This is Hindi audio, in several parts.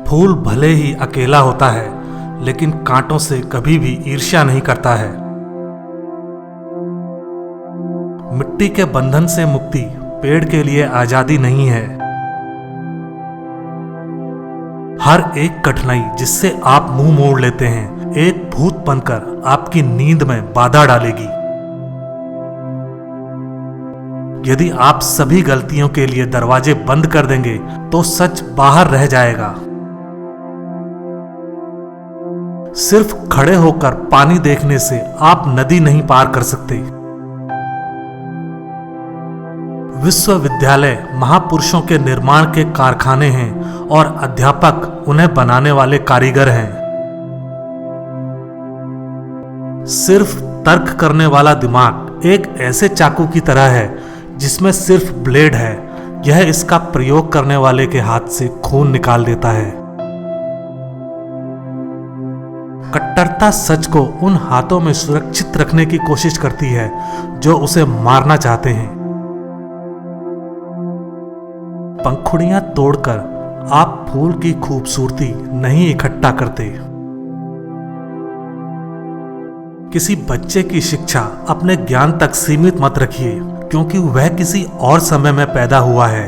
फूल भले ही अकेला होता है, लेकिन कांटों से कभी भी ईर्ष्या नहीं करता है। मिट्टी के बंधन से मुक्ति पेड़ के लिए आजादी नहीं है। हर एक कठिनाई जिससे आप मुंह मोड़ लेते हैं, एक भूत बनकर आपकी नींद में बाधा डालेगी। यदि आप सभी गलतियों के लिए दरवाजे बंद कर देंगे तो सच बाहर रह जाएगा। सिर्फ खड़े होकर पानी देखने से आप नदी नहीं पार कर सकते। विश्वविद्यालय महापुरुषों के निर्माण के कारखाने हैं और अध्यापक उन्हें बनाने वाले कारीगर हैं। सिर्फ तर्क करने वाला दिमाग एक ऐसे चाकू की तरह है जिसमें सिर्फ ब्लेड है। यह इसका प्रयोग करने वाले के हाथ से खून निकाल देता है। कट्टरता सच को उन हाथों में सुरक्षित रखने की कोशिश करती है जो उसे मारना चाहते हैं। पंखुड़ियां तोड़कर आप फूल की खूबसूरती नहीं इकट्ठा करते। किसी बच्चे की शिक्षा अपने ज्ञान तक सीमित मत रखिए, क्योंकि वह किसी और समय में पैदा हुआ है।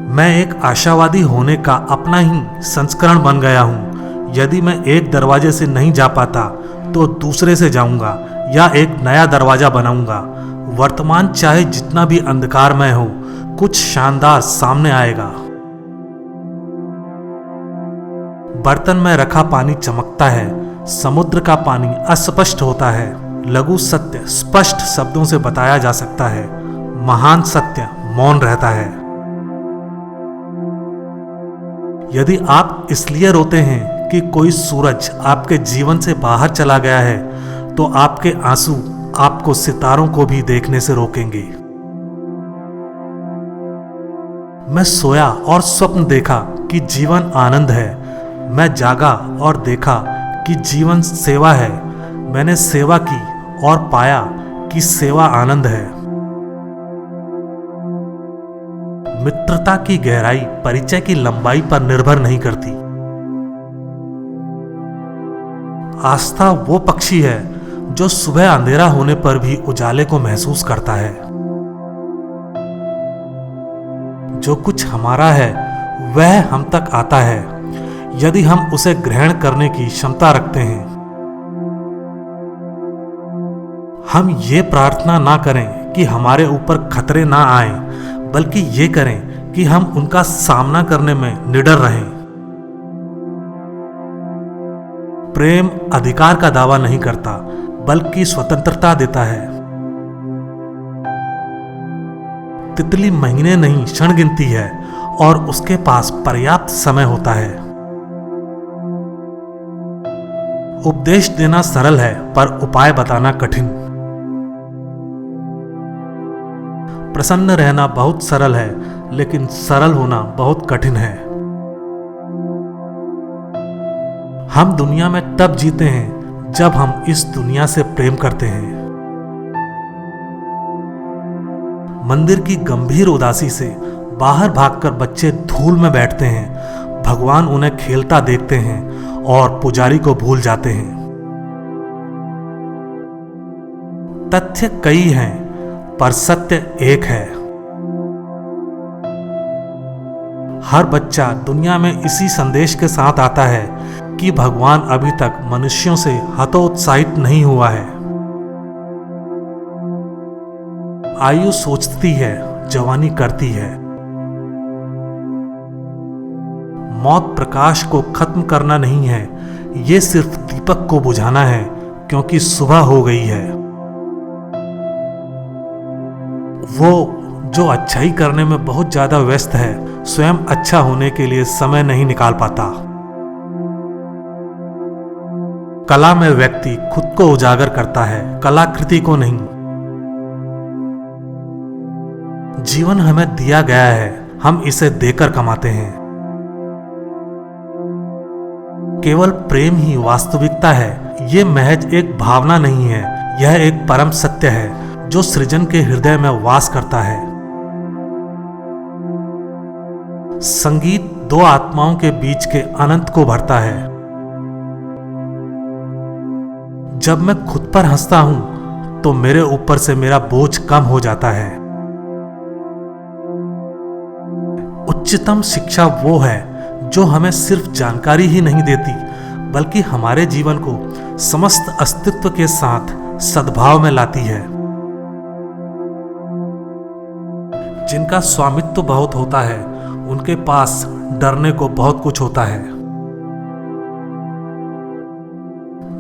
मैं एक आशावादी होने का अपना ही संस्करण बन गया हूं। यदि मैं एक दरवाजे से नहीं जा पाता तो दूसरे से जाऊंगा या एक नया दरवाजा बनाऊंगा। वर्तमान चाहे जितना भी अंधकारमय हो, कुछ शानदार सामने आएगा। बर्तन में रखा पानी चमकता है, समुद्र का पानी अस्पष्ट होता है। लघु सत्य स्पष्ट शब्दों से बताया जा सकता है, महान सत्य मौन रहता है। यदि आप इसलिए रोते हैं कि कोई सूरज आपके जीवन से बाहर चला गया है, तो आपके आंसू आपको सितारों को भी देखने से रोकेंगे। मैं सोया और स्वप्न देखा कि जीवन आनंद है। मैं जागा और देखा कि जीवन सेवा है। मैंने सेवा की और पाया कि सेवा आनंद है। मित्रता की गहराई परिचय की लंबाई पर निर्भर नहीं करती। आस्था वो पक्षी है जो सुबह अंधेरा होने पर भी उजाले को महसूस करता है। जो कुछ हमारा है वह हम तक आता है, यदि हम उसे ग्रहण करने की क्षमता रखते हैं। हम ये प्रार्थना ना करें कि हमारे ऊपर खतरे ना आए, बल्कि ये करें कि हम उनका सामना करने में निडर रहें। प्रेम अधिकार का दावा नहीं करता, बल्कि स्वतंत्रता देता है। तितली महीने नहीं क्षण गिनती है और उसके पास पर्याप्त समय होता है। उपदेश देना सरल है, पर उपाय बताना कठिन। प्रसन्न रहना बहुत सरल है, लेकिन सरल होना बहुत कठिन है। हम दुनिया में तब जीते हैं जब हम इस दुनिया से प्रेम करते हैं। मंदिर की गंभीर उदासी से बाहर भागकर बच्चे धूल में बैठते हैं। भगवान उन्हें खेलता देखते हैं और पुजारी को भूल जाते हैं। तथ्य कई हैं, पर सत्य एक है। हर बच्चा दुनिया में इसी संदेश के साथ आता है कि भगवान अभी तक मनुष्यों से हतोत्साहित नहीं हुआ है। आयु सोचती है, जवानी करती है। मौत प्रकाश को खत्म करना नहीं है, ये सिर्फ दीपक को बुझाना है, क्योंकि सुबह हो गई है। वो जो अच्छाई करने में बहुत ज्यादा व्यस्त है, स्वयं अच्छा होने के लिए समय नहीं निकाल पाता। कला में व्यक्ति खुद को उजागर करता है, कलाकृति को नहीं। जीवन हमें दिया गया है, हम इसे देकर कमाते हैं। केवल प्रेम ही वास्तविकता है। ये महज एक भावना नहीं है, यह एक परम सत्य है जो सृजन के हृदय में वास करता है। संगीत दो आत्माओं के बीच के अनंत को भरता है। जब मैं खुद पर हंसता हूं तो मेरे ऊपर से मेरा बोझ कम हो जाता है। उच्चतम शिक्षा वो है जो हमें सिर्फ जानकारी ही नहीं देती बल्कि हमारे जीवन को समस्त अस्तित्व के साथ सद्भाव में लाती है। जिनका स्वामित्व बहुत होता है उनके पास डरने को बहुत कुछ होता है।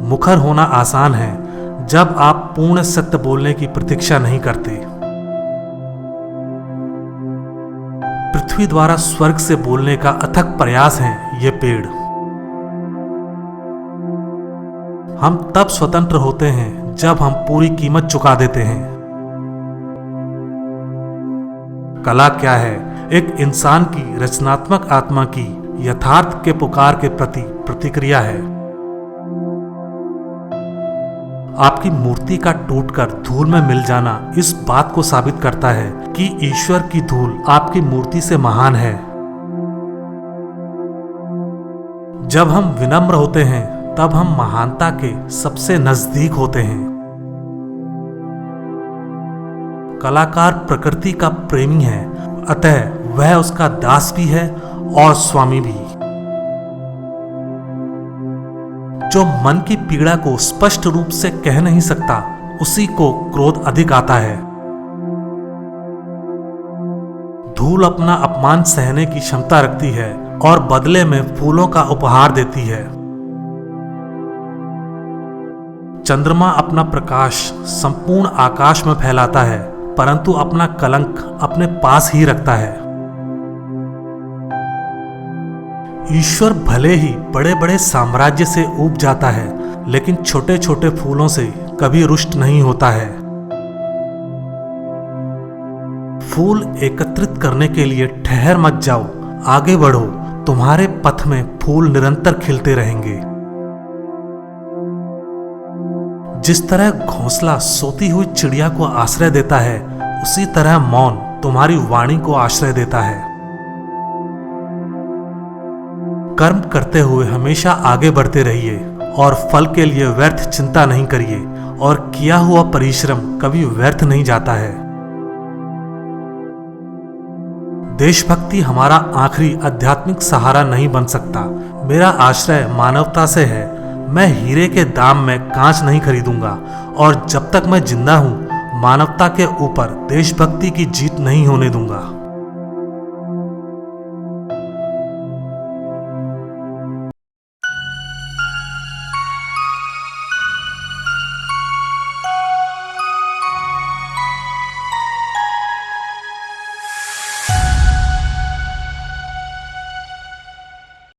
मुखर होना आसान है जब आप पूर्ण सत्य बोलने की प्रतीक्षा नहीं करते। पृथ्वी द्वारा स्वर्ग से बोलने का अथक प्रयास है ये पेड़। हम तब स्वतंत्र होते हैं जब हम पूरी कीमत चुका देते हैं। कला क्या है? एक इंसान की रचनात्मक आत्मा की यथार्थ के पुकार के प्रति प्रतिक्रिया है। आपकी मूर्ति का टूटकर धूल में मिल जाना इस बात को साबित करता है कि ईश्वर की धूल आपकी मूर्ति से महान है। जब हम विनम्र होते हैं तब हम महानता के सबसे नजदीक होते हैं। कलाकार प्रकृति का प्रेमी है, अतः वह उसका दास भी है और स्वामी भी। जो मन की पीड़ा को स्पष्ट रूप से कह नहीं सकता उसी को क्रोध अधिक आता है। धूल अपना अपमान सहने की क्षमता रखती है और बदले में फूलों का उपहार देती है। चंद्रमा अपना प्रकाश संपूर्ण आकाश में फैलाता है परंतु अपना कलंक अपने पास ही रखता है। ईश्वर भले ही बड़े बड़े साम्राज्य से ऊब जाता है लेकिन छोटे छोटे फूलों से कभी रुष्ट नहीं होता है। फूल एकत्रित करने के लिए ठहर मत जाओ, आगे बढ़ो। तुम्हारे पथ में फूल निरंतर खिलते रहेंगे। जिस तरह घोंसला सोती हुई चिड़िया को आश्रय देता है उसी तरह मौन तुम्हारी वाणी को आश्रय देता है। कर्म करते हुए हमेशा आगे बढ़ते रहिए और फल के लिए व्यर्थ चिंता नहीं करिए और किया हुआ परिश्रम कभी व्यर्थ नहीं जाता है। देशभक्ति हमारा आखिरी आध्यात्मिक सहारा नहीं बन सकता। मेरा आश्रय मानवता से है। मैं हीरे के दाम में कांच नहीं खरीदूंगा और जब तक मैं जिंदा हूं मानवता के ऊपर देशभक्ति की जीत नहीं होने दूंगा।